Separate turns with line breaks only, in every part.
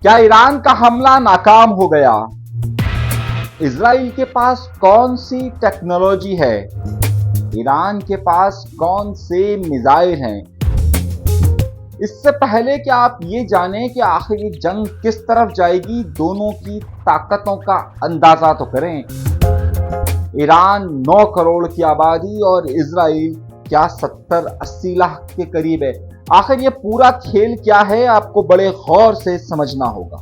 क्या ईरान का हमला नाकाम हो गया? इजराइल के पास कौन सी टेक्नोलॉजी है? ईरान के पास कौन से मिसाइल हैं? इससे पहले कि आप ये जानें कि आखिर ये जंग किस तरफ जाएगी, दोनों की ताकतों का अंदाजा तो करें। ईरान 9 करोड़ की आबादी और इजराइल क्या 70-80 लाख के करीब है। आखिर ये पूरा खेल क्या है, आपको बड़े गौर से समझना होगा।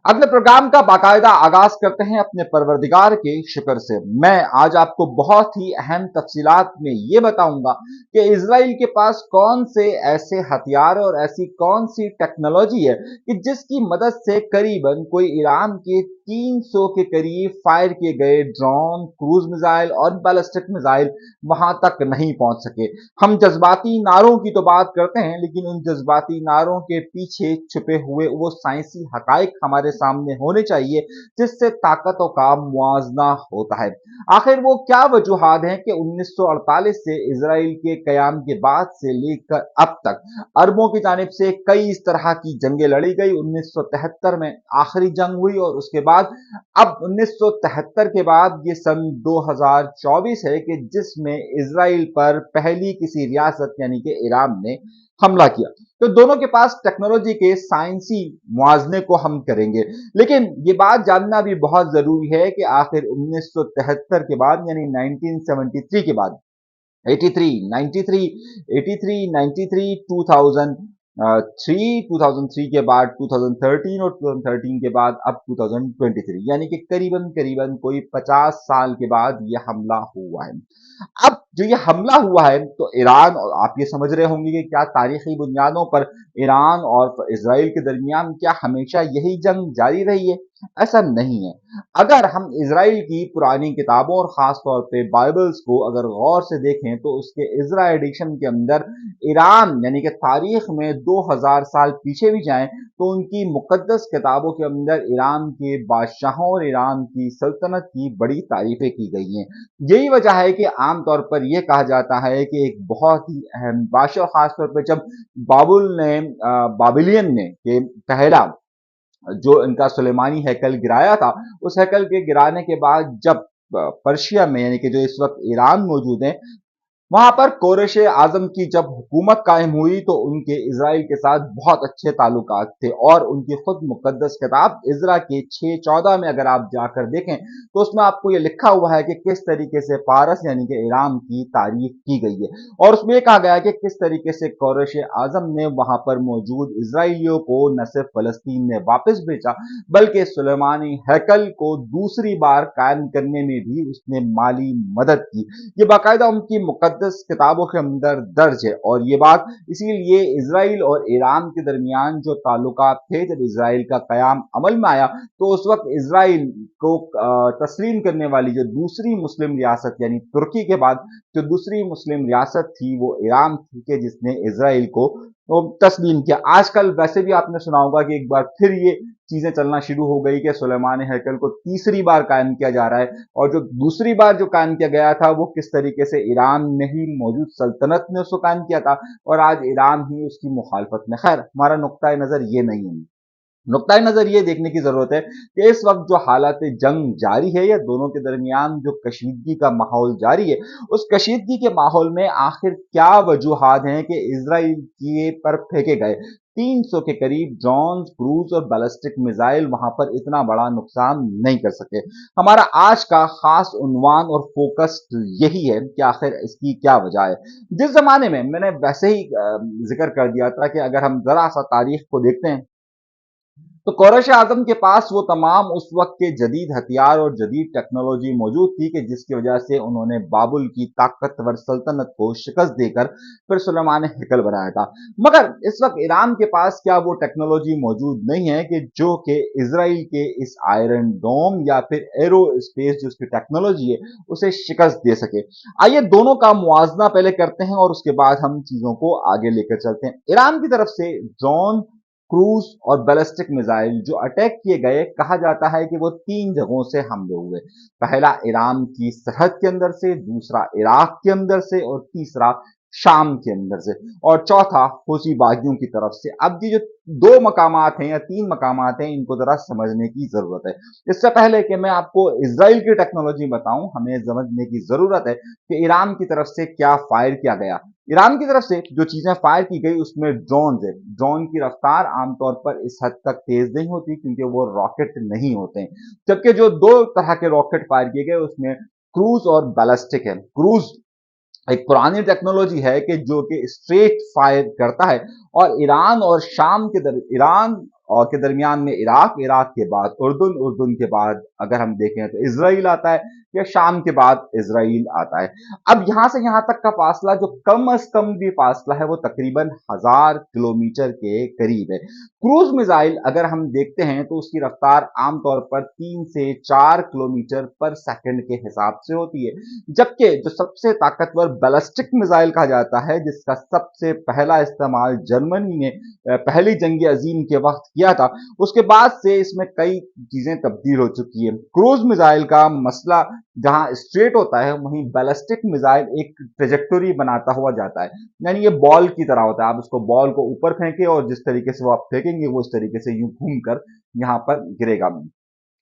अपने प्रोग्राम का बाकायदा आगाज करते हैं अपने परवरदिगार के शुक्र से। मैं आज आपको बहुत ही अहम तफसीलात में ये बताऊंगा कि इजराइल के पास कौन से ऐसे हथियार और ऐसी कौन सी टेक्नोलॉजी है कि जिसकी मदद से करीबन कोई ईरान के 300 के करीब फायर किए गए ड्रोन, क्रूज मिसाइल और बैलिस्टिक मिसाइल वहां तक नहीं पहुंच सके। हम जज्बाती नारों की तो बात करते हैं, लेकिन उन जज्बाती नारों के पीछे छुपे हुए वो साइंसी हकाइक हमारे सामने होने चाहिए जिससे ताकतों का मुआवजा होता है। आखिर वो क्या वजूहात हैं कि 1948 से इजराइल के कयाम के बाद से लेकर अब तक अरबों की जानिब से कई इस तरह की जंगें लड़ी गई। 1973 में आखिरी जंग हुई और उसके बाद अब 1973 के बाद ये सन 2024 है कि जिसमें इजराइल पर पहली किसी रियासत यानी कि ईरान ने हमला किया। तो दोनों के पास टेक्नोलॉजी के साइंसी मुआवजे को हम करेंगे, लेकिन ये बात जानना भी बहुत जरूरी है कि आखिर 1973 के बाद यानी 1973 के बाद 83, 93, 83, 93, 2003 के बाद 2013 और 2013 के बाद अब 2023 यानी कि करीबन करीबन कोई 50 साल के बाद यह हमला हुआ है। अब जो ये हमला हुआ है तो ईरान, और आप ये समझ रहे होंगे कि क्या तारीखी बुनियादों पर ईरान और इजराइल के दरमियान क्या हमेशा यही जंग जारी रही है? ऐसा नहीं है। अगर हम इजराइल की पुरानी किताबों और खास तौर पे बाइबल्स को अगर गौर से देखें तो उसके इजरा एडिशन के अंदर ईरान यानी कि तारीख में 2000 साल पीछे भी जाएं तो उनकी मुकद्दस किताबों के अंदर ईरान के बादशाहों और ईरान की सल्तनत की बड़ी तारीफें की गई हैं। यही वजह है कि आमतौर पर यह कहा जाता है कि एक बहुत ही अहम बादशाह, खासतौर पर जब बाबिलियन ने कि पहला जो इनका सुलेमानी हैकल गिराया था, उस हैकल के गिराने के बाद जब पर्शिया में यानी कि जो इस वक्त ईरान मौजूद है, वहां पर कोरेश आजम की जब हुकूमत कायम हुई तो उनके इजराइल के साथ बहुत अच्छे ताल्लुकात थे और उनकी खुद मुकद्दस किताब इजरा के 6:14 में अगर आप जाकर देखें तो उसमें आपको ये लिखा हुआ है कि किस तरीके से पारस यानी कि ईरान की तारीफ की गई है और उसमें कहा गया है कि किस तरीके से कोरेश आजम ने वहां पर मौजूद इसराइलियों को न सिर्फ फलस्तीन में वापस भेजा बल्कि सुलेमानी हैकल को दूसरी बार कायम करने में भी उसने माली मदद की। ये बाकायदा उनकी मुकद्दस किताबों के अंदर दर्ज है और ये बात इसीलिए इजराइल और ईरान के दरमियान जो ताल्लुकात थे, जब इजराइल का कयाम अमल में आया तो उस वक्त इजराइल को तस्लीम करने वाली जो दूसरी मुस्लिम रियासत यानी तुर्की के बाद जो दूसरी मुस्लिम रियासत थी वो ईरान थी कि जिसने इजराइल को तस्लीम किया। आजकल वैसे भी आपने सुना होगा कि एक बार फिर ये चीजें चलना शुरू हो गई कि सुलेमान हैकल को तीसरी बार कायम किया जा रहा है और जो दूसरी बार जो कायम किया गया था वो किस तरीके से ईरान में ही मौजूद सल्तनत ने उसको कायम किया था और आज ईरान ही उसकी मुखालफत में। खैर, हमारा नुक्ता नजर ये नहीं है। नुक्ता नजर ये देखने की जरूरत है कि इस वक्त जो हालात जंग जारी है या दोनों के दरमियान जो कशीदगी का माहौल जारी है, उस कशीदगी के माहौल में आखिर क्या वजूहात हैं कि इजराइल के पर फेंके गए 300 के करीब ड्रोन, क्रूज और बैलिस्टिक मिसाइल वहां पर इतना बड़ा नुकसान नहीं कर सके। हमारा आज का खास उन्वान और फोकस यही है कि आखिर इसकी क्या वजह है। जिस जमाने में मैंने वैसे ही जिक्र कर दिया था कि अगर हम जरा सा तारीख को देखते हैं तो कोरेश आजम के पास वो तमाम उस वक्त के जदीद हथियार और जदीद टेक्नोलॉजी मौजूद थी कि जिसकी वजह से उन्होंने बाबुल की ताकतवर सल्तनत को शिकस्त देकर फिर सुलेमान हैकल बनाया था। मगर इस वक्त ईरान के पास क्या वो टेक्नोलॉजी मौजूद नहीं है कि जो कि इजराइल के इस आयरन डोम या फिर एरो स्पेस जो उसकी टेक्नोलॉजी है उसे शिकस्त दे सके। आइए दोनों का मुआवजा पहले करते हैं और उसके बाद हम चीजों को आगे लेकर चलते हैं। ईरान की तरफ से ड्रोन, क्रूज और बैलिस्टिक मिसाइल जो अटैक किए गए, कहा जाता है कि वो 3 जगहों से हमले हुए। पहला ईरान की सरहद के अंदर से, दूसरा इराक के अंदर से और तीसरा शाम के अंदर से, और चौथा हूसी बागियों की तरफ से। अब ये जो दो मकामात हैं या तीन मकामात हैं, इनको जरा समझने की जरूरत है। इससे पहले कि मैं आपको इजराइल की टेक्नोलॉजी बताऊं, हमें समझने की जरूरत है कि ईरान की तरफ से क्या फायर किया गया। ईरान की तरफ से जो चीजें फायर की गई उसमें ड्रोन है। ड्रोन की रफ्तार आमतौर पर इस हद तक तेज नहीं होती क्योंकि वो रॉकेट नहीं होते हैं, जबकि जो दो तरह के रॉकेट फायर किए गए उसमें क्रूज और बैलिस्टिक है। क्रूज एक पुरानी टेक्नोलॉजी है कि जो कि स्ट्रेट फायर करता है, और ईरान और शाम के ईरान और के दरमियान में इराक, इराक के बाद उर्दून, उर्दून के बाद अगर हम देखें तो इसराइल आता है, या शाम के बाद इसराइल आता है। अब यहां से यहां तक का फासला जो कम अज कम भी फासला है वो तकरीबन 1000 किलोमीटर के करीब है। क्रूज मिसाइल अगर हम देखते हैं तो उसकी रफ्तार आमतौर पर 3 से 4 किलोमीटर पर सेकंड के हिसाब से होती है, जबकि जो सबसे ताकतवर बैलिस्टिक मिसाइल कहा जाता है, जिसका सबसे पहला इस्तेमाल जर्मनी ने पहली जंग अजीम के वक्त किया था, उसके बाद से इसमें कई चीजें तब्दील हो चुकी है। क्रूज मिसाइल का मसला जहां स्ट्रेट होता है, वहीं बैलिस्टिक मिसाइल एक ट्रेजेक्टोरी बनाता हुआ जाता है, यानी ये बॉल की तरह होता है। आप उसको बॉल को ऊपर फेंके और जिस तरीके से वो आप फेंकेंगे वो इस तरीके से यूं घूमकर यहां पर गिरेगा।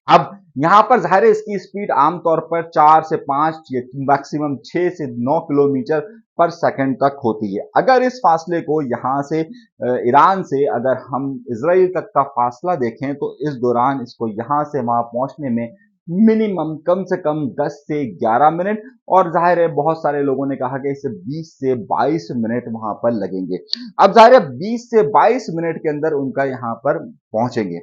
अब यहां पर जाहिर है इसकी स्पीड आमतौर पर 4 से 5 या मैक्सिमम 6 से 9 किलोमीटर पर सेकंड तक होती है। अगर इस फासले को यहां से ईरान से अगर हम इसराइल तक का फासला देखें तो इस दौरान इसको यहां से वहां पहुंचने में मिनिमम कम से कम 10 से 11 मिनट, और जाहिर है बहुत सारे लोगों ने कहा कि इसे 20 से 22 मिनट वहां पर लगेंगे। अब जाहिर है 20 से 22 मिनट के अंदर उनका यहां पर पहुंचेंगे।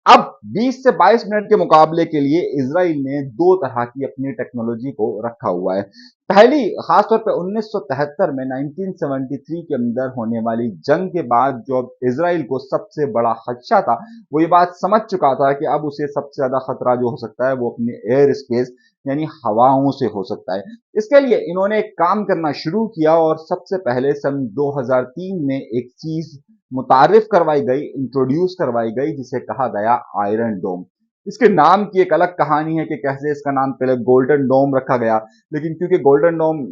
अब 20 से 22 मिनट के मुकाबले के लिए इसराइल ने दो तरह की अपनी टेक्नोलॉजी को रखा हुआ है। पहली, खासतौर पर 1973 में 1973 के अंदर होने वाली जंग के बाद जो इसराइल को सबसे बड़ा खदशा था, वो ये बात समझ चुका था कि अब उसे सबसे ज्यादा खतरा जो हो सकता है वो अपने एयर स्पेस यानी हवाओं से हो सकता है। इसके लिए इन्होंने एक काम करना शुरू किया, और सबसे पहले सन 2003 में एक चीज मुतारिफ करवाई गई, इंट्रोड्यूस करवाई गई, जिसे कहा गया आयरन डोम। इसके नाम की एक अलग कहानी है कि कैसे इसका नाम पहले गोल्डन डोम रखा गया, लेकिन क्योंकि गोल्डन डोम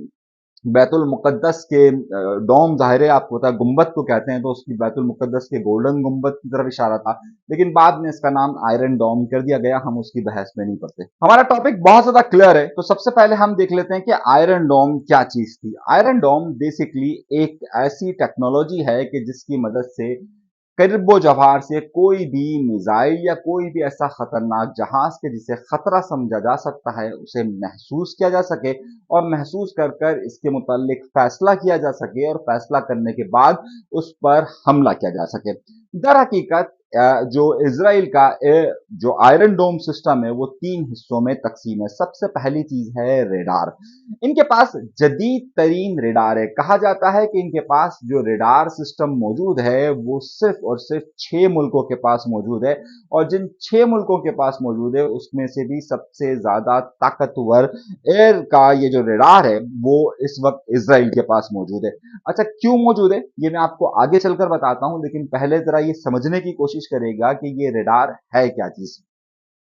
बैतुल मुकद्दस के डोम ज़ाहिर है आपको पता है गुंबद को कहते हैं, तो उसकी बैतुल मुकद्दस के गोल्डन गुंबद की तरफ इशारा था, लेकिन बाद में इसका नाम आयरन डोम कर दिया गया। हम उसकी बहस में नहीं पड़ते, हमारा टॉपिक बहुत ज्यादा क्लियर है। तो सबसे पहले हम देख लेते हैं कि आयरन डोम क्या चीज थी। आयरन डोम बेसिकली एक ऐसी टेक्नोलॉजी है कि जिसकी मदद से करीबो जवार से कोई भी मिसाइल या कोई भी ऐसा खतरनाक जहाज के जिसे खतरा समझा जा सकता है उसे महसूस किया जा सके, और महसूस कर कर इसके मुतालिक फैसला किया जा सके, और फैसला करने के बाद उस पर हमला किया जा सके। दर हकीकत जो इसराइल का जो आयरन डोम सिस्टम है वो तीन हिस्सों में तकसीम है। सबसे पहली चीज है रेडार। इनके पास जदीद तरीन रेडार है। कहा जाता है कि इनके पास जो रेडार सिस्टम मौजूद है वो सिर्फ और सिर्फ 6 मुल्कों के पास मौजूद है, और जिन 6 मुल्कों के पास मौजूद है उसमें से भी सबसे ज्यादा ताकतवर एयर का ये जो रेडार है वो इस वक्त इसराइल के पास मौजूद है। अच्छा, क्यों मौजूद है ये मैं आपको आगे चलकर बताता हूं, लेकिन पहले जरा ये समझने की कोशिश करेगा कि ये रेडार है क्या चीज।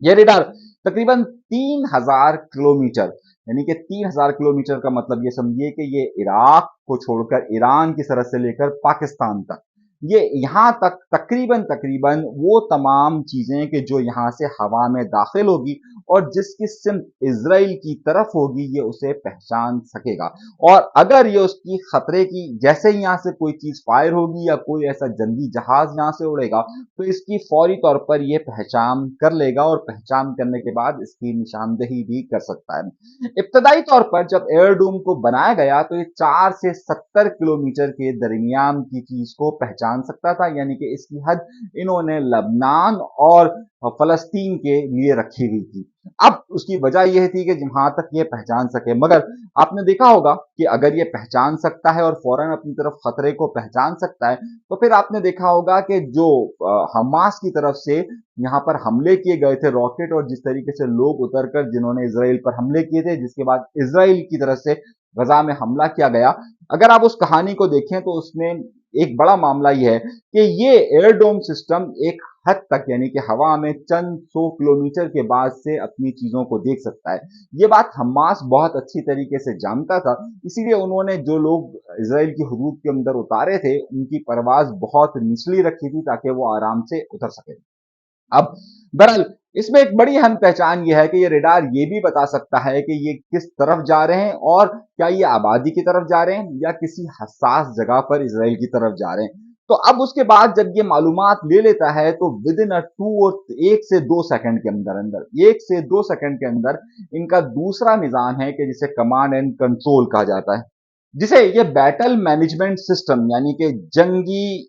ये रेडार तकरीबन 3000 किलोमीटर, यानी कि 3000 किलोमीटर का मतलब ये समझिए कि ये इराक को छोड़कर ईरान की सरहद से लेकर पाकिस्तान तक, ये यहां तक तकरीबन तकरीबन वो तमाम चीजें कि जो यहां से हवा में दाखिल होगी और जिसकी सिमत इसराइल की तरफ होगी ये उसे पहचान सकेगा। और अगर ये उसकी खतरे की जैसे ही यहां से कोई चीज फायर होगी या कोई ऐसा जंगी जहाज यहां से उड़ेगा तो इसकी फौरी तौर पर यह पहचान कर लेगा, और पहचान करने के बाद इसकी निशानदेही भी कर सकता है। इब्तदाई तौर पर जब एयरडूम को बनाया गया तो ये 4 से 70 किलोमीटर के दरमियान की चीज को पहचान सकता था, यानी कि इसकी हद इन्होंने लबनान और फलस्तीन के लिए रखी हुई थी। अब उसकी वजह यह थी कि जहां तक ये पहचान सके, मगर आपने देखा होगा कि अगर ये पहचान सकता है और फौरन अपनी तरफ खतरे को पहचान सकता है, तो फिर आपने देखा होगा कि जो हमास की तरफ से यहां पर हमले किए गए थे रॉकेट, और जिस तरीके से लोग उतरकर जिन्होंने इसराइल पर हमले किए थे, जिसके बाद इसराइल की तरफ से गजा में हमला किया गया, अगर आप उस कहानी को देखें तो उसमें एक बड़ा मामला यह है कि ये एयरडोम सिस्टम एक हद तक यानी कि हवा में चंद 100 किलोमीटर के बाद से अपनी चीजों को देख सकता है। ये बात हमास बहुत अच्छी तरीके से जानता था, इसीलिए उन्होंने जो लोग इसराइल की हुदूद के अंदर उतारे थे, उनकी परवाज बहुत निचली रखी थी ताकि वो आराम से उतर सके। अब बहरहाल इसमें एक बड़ी अहम पहचान ये है कि ये रेडार ये भी बता सकता है कि ये किस तरफ जा रहे हैं, और क्या ये आबादी की तरफ जा रहे हैं या किसी हसास जगह पर इसराइल की तरफ जा रहे हैं। तो अब उसके बाद जब ये मालूमात ले लेता है तो विद इन अ 1 से 2 सेकंड के अंदर अंदर 1 से 2 सेकंड के अंदर इनका दूसरा निजाम है कि जिसे कमांड एंड कंट्रोल कहा जाता है, जिसे ये बैटल मैनेजमेंट सिस्टम यानी कि जंगी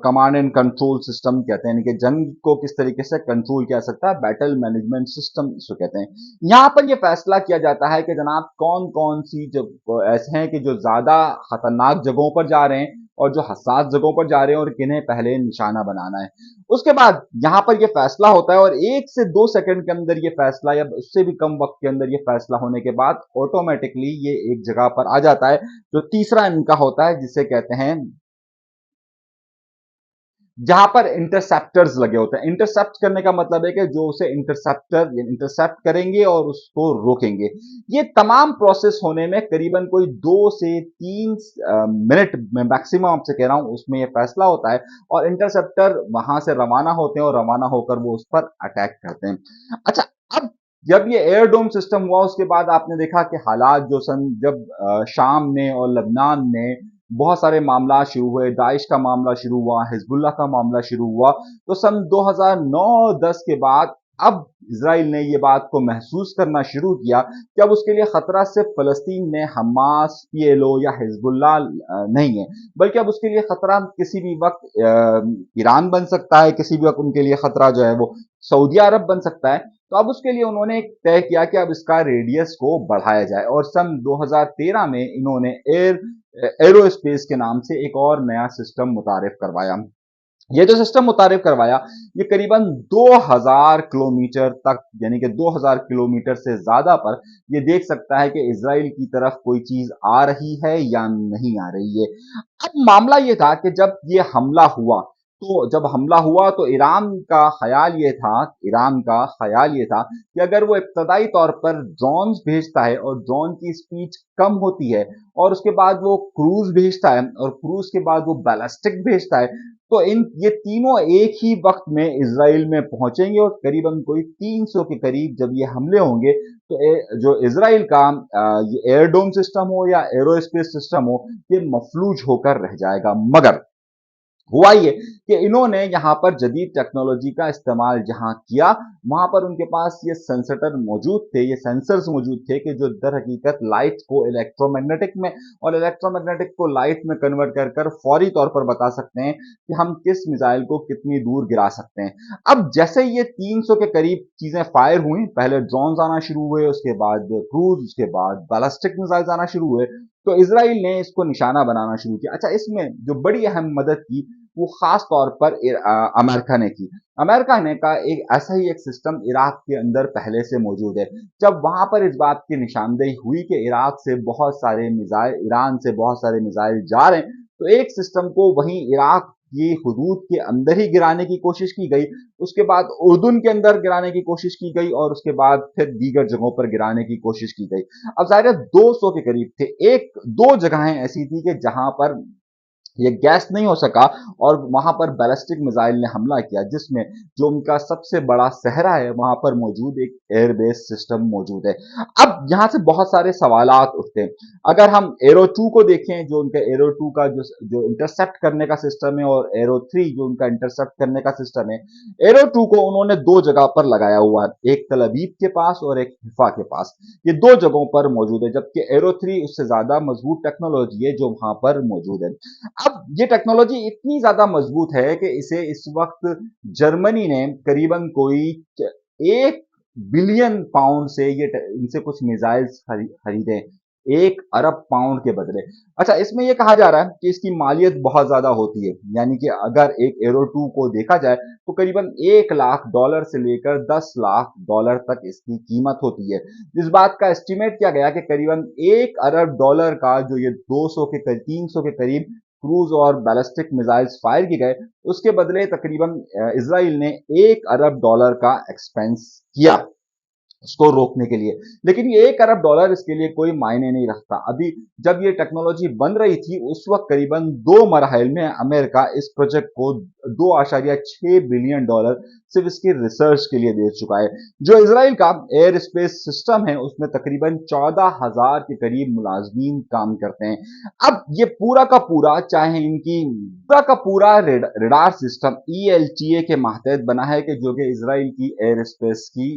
कमांड एंड कंट्रोल सिस्टम कहते हैं, यानी कि जंग को किस तरीके से कंट्रोल किया सकता है, बैटल मैनेजमेंट सिस्टम इसको कहते हैं। यहां पर यह फैसला किया जाता है कि जनाब कौन कौन सी जब ऐसे हैं कि जो ज्यादा खतरनाक जगहों पर जा रहे हैं और जो हसास जगहों पर जा रहे हैं और किन्हें पहले निशाना बनाना है। उसके बाद यहां पर यह फैसला होता है और 1 से 2 सेकंड के अंदर यह फैसला या उससे भी कम वक्त के अंदर यह फैसला होने के बाद ऑटोमेटिकली ये एक जगह पर आ जाता है। जो तीसरा इनका होता है जिसे कहते हैं, जहां पर इंटरसेप्टर्स लगे होते हैं। इंटरसेप्ट करने का मतलब है कि जो उसे इंटरसेप्ट करेंगे और उसको रोकेंगे। ये तमाम प्रोसेस होने में करीबन कोई 2 से 3 मिनट में मैक्सिमम आपसे कह रहा हूं उसमें यह फैसला होता है, और इंटरसेप्टर वहां से रवाना होते हैं और रवाना होकर वो उस पर अटैक करते हैं। अच्छा, अब जब ये एयरडोम सिस्टम हुआ उसके बाद आपने देखा कि हालात जो सन जब शाम ने और लबनान में बहुत सारे मामला शुरू हुए, दाइश का मामला शुरू हुआ, हिजबुल्लाह का मामला शुरू हुआ, तो सन 2009-10 के बाद अब इसराइल ने ये बात को महसूस करना शुरू किया कि अब उसके लिए खतरा सिर्फ फलस्तीन में हमास, पीएलओ या हिजबुल्लाह नहीं है, बल्कि अब उसके लिए खतरा किसी भी वक्त ईरान बन सकता है, किसी भी वक्त उनके लिए खतरा जो है वो सऊदी अरब बन सकता है। तो अब उसके लिए उन्होंने तय किया कि अब इसका रेडियस को बढ़ाया जाए, और सन 2013 में इन्होंने एरोस्पेस के नाम से एक और नया सिस्टम मुतारिफ करवाया। ये जो सिस्टम मुतारिफ करवाया ये करीबन 2000 किलोमीटर तक, यानी कि 2000 किलोमीटर से ज्यादा पर ये देख सकता है कि इसराइल की तरफ कोई चीज आ रही है या नहीं आ रही है। अब मामला ये था कि जब ये हमला हुआ, तो जब हमला हुआ तो ईरान का ख्याल ये था कि अगर वो इब्तदाई तौर पर ड्रोन्स भेजता है और ड्रोन की स्पीड कम होती है और उसके बाद वो क्रूज भेजता है और क्रूज के बाद वो बैलिस्टिक भेजता है, तो ये तीनों एक ही वक्त में इसराइल में पहुंचेंगे और करीबन कोई 300 के करीब जब ये हमले होंगे तो जो इसराइल का ये एयरडोम सिस्टम हो या एरोस्पेस सिस्टम हो, ये मफलूज होकर रह जाएगा। मगर हुआ ये कि इन्होंने यहां पर जदीद टेक्नोलॉजी का इस्तेमाल जहां किया, वहां पर उनके पास ये सेंसर मौजूद थे, ये सेंसर्स मौजूद थे कि जो दर हकीकत लाइट को इलेक्ट्रोमैग्नेटिक में और इलेक्ट्रोमैग्नेटिक को लाइट में कन्वर्ट कर कर फौरी तौर पर बता सकते हैं कि हम किस मिसाइल को कितनी दूर गिरा सकते हैं। अब जैसे ये 300 के करीब चीजें फायर हुई, पहले ड्रोन आना शुरू हुए, उसके बाद क्रूज, उसके बाद बैलिस्टिक मिसाइल आना शुरू हुए, तो इसराइल ने इसको निशाना बनाना शुरू किया। अच्छा, इसमें जो बड़ी अहम मदद की वो खास तौर पर अमेरिका ने की। अमेरिका ने का एक ऐसा ही एक सिस्टम इराक के अंदर पहले से मौजूद है। जब वहां पर इस बात की निशानदेही हुई कि इराक से बहुत सारे मिसाइल, ईरान से बहुत सारे मिसाइल जा रहे हैं, तो एक सिस्टम को वहीं इराक की हुदूद के अंदर ही गिराने की कोशिश की गई, उसके बाद उर्दून के अंदर गिराने की कोशिश की गई और उसके बाद फिर दीगर जगहों पर गिराने की कोशिश की गई। अब जाहिर है 200 के करीब थे, एक दो जगहें ऐसी थी कि जहां पर ये गैस नहीं हो सका और वहां पर बैलिस्टिक मिसाइल ने हमला किया, जिसमें जो उनका सबसे बड़ा सहरा है वहां पर मौजूद एक एयरबेस सिस्टम मौजूद है। अब यहां से बहुत सारे सवालात उठते हैं। अगर हम एरो 2 को देखें, जो उनका एरो 2 का जो इंटरसेप्ट करने का सिस्टम है, और एरो 3 जो उनका इंटरसेप्ट करने का सिस्टम है, एरो 2 को उन्होंने दो जगह पर लगाया हुआ है, एक तल अबीब के पास और एक हिफा के पास। ये दो जगहों पर मौजूद है, जबकि एरो 3 उससे ज्यादा मजबूत टेक्नोलॉजी है जो वहां पर मौजूद है। अब ये टेक्नोलॉजी इतनी ज्यादा मजबूत है कि इसे इस वक्त जर्मनी ने करीबन कोई 1 बिलियन पाउंड से ये इनसे कुछ मिसाइल्स खरीदे, 1 अरब पाउंड के बदले। अच्छा, इसमें यह कहा जा रहा है कि इसकी मालियत बहुत ज्यादा होती है, यानी कि अगर एक एरो 2 को देखा जाए तो करीबन $1 लाख से लेकर $10 लाख तक इसकी कीमत होती है। इस बात का एस्टिमेट किया गया कि करीबन $1 अरब का जो ये 200 के करीब 300 के करीब क्रूज और बैलिस्टिक मिसाइल्स फायर किए गए, उसके बदले तकरीबन इसराइल ने $1 अरब का एक्सपेंस किया। उसको रोकने के लिए। लेकिन ये $1 अरब इसके लिए कोई मायने नहीं रखता। अभी जब ये टेक्नोलॉजी बन रही थी उस वक्त करीबन 2 मराहिल में अमेरिका इस प्रोजेक्ट को $2.6 बिलियन सिर्फ इसकी रिसर्च के लिए दे चुका है। जो इसराइल का एयर स्पेस सिस्टम है उसमें तकरीबन 14,000 के करीब मुलाजमीन काम करते हैं। अब ये पूरा का पूरा चाहे इनकी पूरा का पूरा रेडार सिस्टम ELTA के मातहत बना है कि जो कि इसराइल की एयर स्पेस की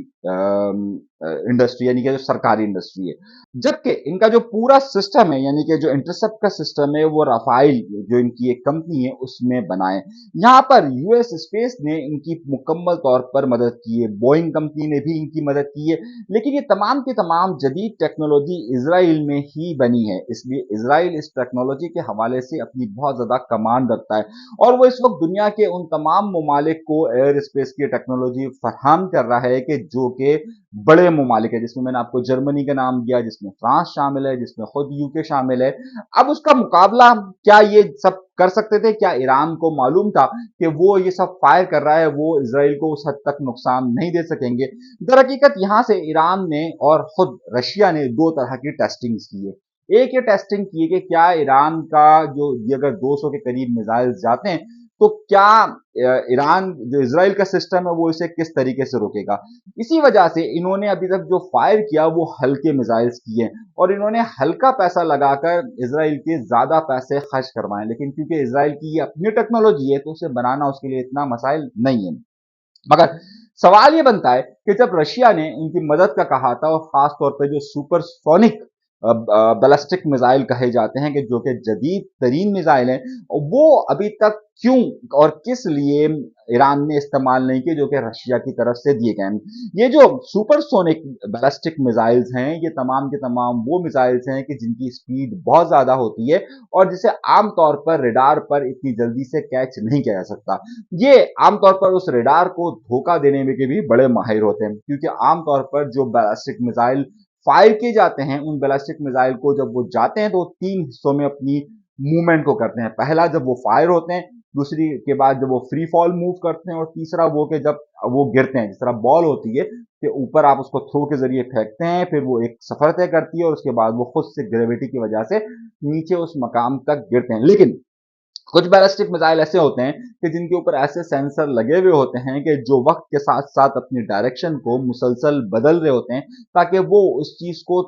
इंडस्ट्री यानी कि जो सरकारी इंडस्ट्री है। जबकि इनका जो पूरा सिस्टम है यानी कि जो इंटरसेप्ट का सिस्टम है वो राफाइल जो इनकी एक कंपनी है उसमें बना है। यहाँ पर यूएस स्पेस ने इनकी मुकम्मल तौर पर मदद की है, बोइंग कंपनी ने भी इनकी मदद की है, लेकिन ये तमाम की तमाम जदीद टेक्नोलॉजी इसराइल में ही बनी है। इसलिए इसराइल इस टेक्नोलॉजी के हवाले से अपनी बहुत ज्यादा कमांड रखता है और वो इस वक्त दुनिया के उन तमाम ममालिक को एयर स्पेस की टेक्नोलॉजी फराहम कर रहा है कि जो कि बड़े ममालिक है, जिसमें मैंने आपको जर्मनी का नाम दिया, जिसमें फ्रांस शामिल है, जिसमें खुद यूके शामिल है। अब उसका मुकाबला क्या ये सब कर सकते थे? क्या ईरान को मालूम था कि वो ये सब फायर कर रहा है, वो इसराइल को उस हद तक नुकसान नहीं दे सकेंगे? दर हकीकत यहां से ईरान ने और खुद रशिया ने दो तरह की टेस्टिंग की है। एक ये टेस्टिंग की है कि क्या ईरान का जो ये अगर 200 के करीब मिसाइल जाते हैं तो क्या ईरान जो इसराइल का सिस्टम है वो इसे किस तरीके से रोकेगा। इसी वजह से इन्होंने अभी तक जो फायर किया वो हल्के मिसाइल्स किए और इन्होंने हल्का पैसा लगाकर इसराइल के ज्यादा पैसे खर्च करवाए, लेकिन क्योंकि इसराइल की ये अपनी टेक्नोलॉजी है तो उसे बनाना उसके लिए इतना मसाइल नहीं है। मगर सवाल ये बनता है कि जब रशिया ने उनकी मदद का कहा था और खास तौर पर जो सुपरसोनिक बैलिस्टिक मिसाइल कहे जाते हैं कि जो कि जदीद तरीन मिसाइल हैं, वो अभी तक क्यों और किस लिए ईरान ने इस्तेमाल नहीं किए जो कि रशिया की तरफ से दिए गए हैं। ये जो सुपरसोनिक बैलिस्टिक मिसाइल्स हैं ये तमाम के तमाम वो मिसाइल्स हैं कि जिनकी स्पीड बहुत ज्यादा होती है और जिसे आमतौर पर रेडार पर इतनी जल्दी से कैच नहीं किया जा सकता। ये आमतौर पर उस रेडार को धोखा देने में के भी बड़े माहिर होते हैं, क्योंकि आमतौर पर जो बैलिस्टिक मिसाइल फायर किए जाते हैं उन बैलिस्टिक मिसाइल को जब वो जाते हैं तो 3 हिस्सों में अपनी मूवमेंट को करते हैं। पहला जब वो फायर होते हैं, दूसरी के बाद जब वो फ्री फॉल मूव करते हैं और तीसरा वो कि जब वो गिरते हैं, जिस तरह बॉल होती है कि ऊपर आप उसको थ्रो के जरिए फेंकते हैं, फिर वो एक सफर तय करती है और उसके बाद वो खुद से ग्रेविटी की वजह से नीचे उस मकाम तक गिरते हैं। लेकिन कुछ बैलिस्टिक मिसाइल ऐसे होते हैं कि जिनके ऊपर ऐसे सेंसर लगे हुए होते हैं कि जो वक्त के साथ साथ अपनी डायरेक्शन को मुसलसल बदल रहे होते हैं ताकि वो उस चीज को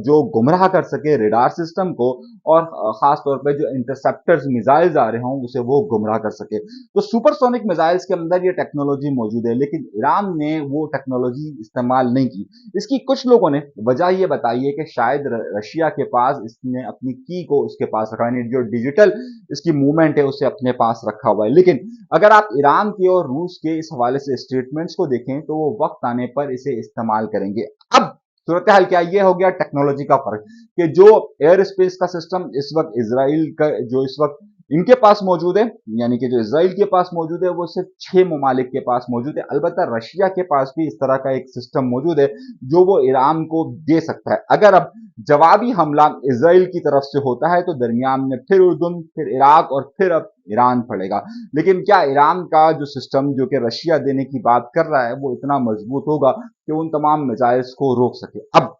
जो गुमराह कर सके रेडार सिस्टम को और खास तौर पे जो इंटरसेप्टर्स मिसाइल्स आ रहे हों उसे वो गुमराह कर सके। तो सुपरसोनिक मिसाइल्स के अंदर ये टेक्नोलॉजी मौजूद है, लेकिन ईरान ने वो टेक्नोलॉजी इस्तेमाल नहीं की। इसकी कुछ लोगों ने वजह ये बताई है कि शायद रशिया के पास इसने अपनी की को उसके पास रखा, यानी जो डिजिटल इसकी मूवमेंट है उसे अपने पास रखा हुआ है। लेकिन अगर आप ईरान के और रूस के इस हवाले से स्टेटमेंट्स को देखें तो वो वक्त आने पर इसे इस्तेमाल करेंगे। अब सूरत हाल क्या ये हो गया टेक्नोलॉजी का फर्क कि जो एयर स्पेस का सिस्टम इस वक्त इसराइल का जो इस वक्त इनके पास मौजूद है, यानी कि जो इसराइल के पास मौजूद है वो सिर्फ 6 ममालिक के पास मौजूद है। अलबत्ता रशिया के पास भी इस तरह का एक सिस्टम मौजूद है जो वो ईरान को दे सकता है। अगर अब जवाबी हमला इसराइल की तरफ से होता है तो दरमियान में फिर उर्दून, फिर इराक और फिर अब ईरान पड़ेगा। लेकिन क्या ईरान का जो सिस्टम जो कि रशिया देने की बात कर रहा है वो इतना मजबूत होगा कि उन तमाम मिसाइल्स को रोक सके। अब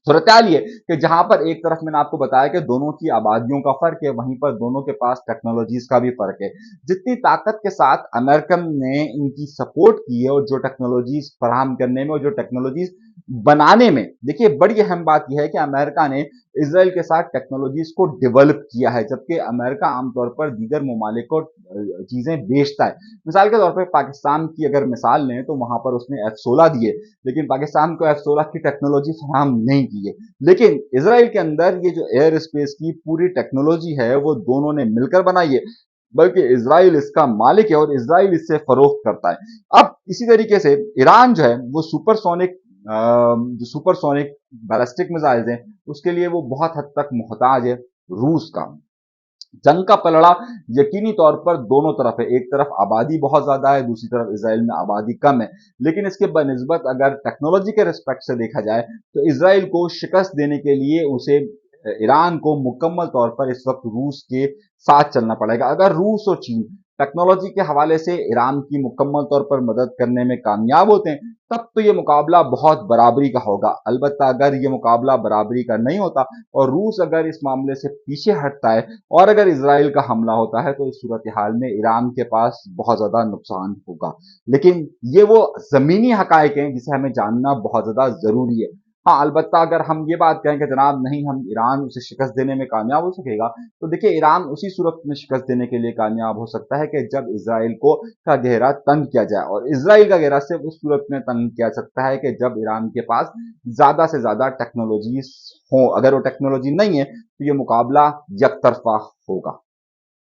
सूरत ये कि जहां पर एक तरफ मैंने आपको बताया कि दोनों की आबादियों का फर्क है, वहीं पर दोनों के पास टेक्नोलॉजीज का भी फर्क है। जितनी ताकत के साथ अमेरिकन ने इनकी सपोर्ट की है और जो टेक्नोलॉजीज फराहम करने में और जो टेक्नोलॉजीज बनाने में, देखिए बड़ी अहम बात यह है कि अमेरिका ने इसराइल के साथ टेक्नोलॉजीज को डेवलप किया है, जबकि अमेरिका आमतौर पर दीगर ममालिक को चीजें बेचता है। मिसाल के तौर पर पाकिस्तान की अगर मिसाल लें तो वहां पर उसने F-16 दिए, लेकिन पाकिस्तान को F-16 की टेक्नोलॉजी फराहम नहीं की है। लेकिन इसराइल के अंदर ये जो एयर स्पेस की पूरी टेक्नोलॉजी है वो दोनों ने मिलकर बनाई है, बल्कि इसराइल इसका मालिक है और इसराइल इससे फरोख्त करता है। अब इसी तरीके से ईरान जो है वो सुपरसोनिक बैलिस्टिक मिसाइल्स हैं उसके लिए वो बहुत हद तक मोहताज है रूस का। जंग का पलड़ा यकीनी तौर पर दोनों तरफ है, एक तरफ आबादी बहुत ज्यादा है, दूसरी तरफ इसराइल में आबादी कम है। लेकिन इसके बनिस्बत अगर टेक्नोलॉजी के रिस्पेक्ट से देखा जाए तो इसराइल को शिकस्त देने के लिए उसे ईरान को मुकम्मल तौर पर इस वक्त रूस के साथ चलना पड़ेगा। अगर रूस और चीन टेक्नोलॉजी के हवाले से ईरान की मुकम्मल तौर पर मदद करने में कामयाब होते हैं, तब तो ये मुकाबला बहुत बराबरी का होगा। अलबत्ता अगर ये मुकाबला बराबरी का नहीं होता और रूस अगर इस मामले से पीछे हटता है और अगर इसराइल का हमला होता है, तो इस सूरत हाल में ईरान के पास बहुत ज्यादा नुकसान होगा। लेकिन ये वो जमीनी हकायक हैं जिसे हमें जानना बहुत ज्यादा जरूरी है। हाँ, अलबत्ता अगर हम ये बात कहें कि जनाब नहीं, हम ईरान उसे शिकस्त देने में कामयाब हो सकेगा, तो देखिए ईरान उसी सूरत में शिकस्त देने के लिए कामयाब हो सकता है कि जब इसराइल को का घेरा तंग किया जाए, और इसराइल का घेरा सिर्फ उस सूरत में तंग किया सकता है कि जब ईरान के पास ज्यादा से ज्यादा टेक्नोलॉजी हो। अगर वो टेक्नोलॉजी नहीं है तो ये मुकाबला यकतरफा होगा।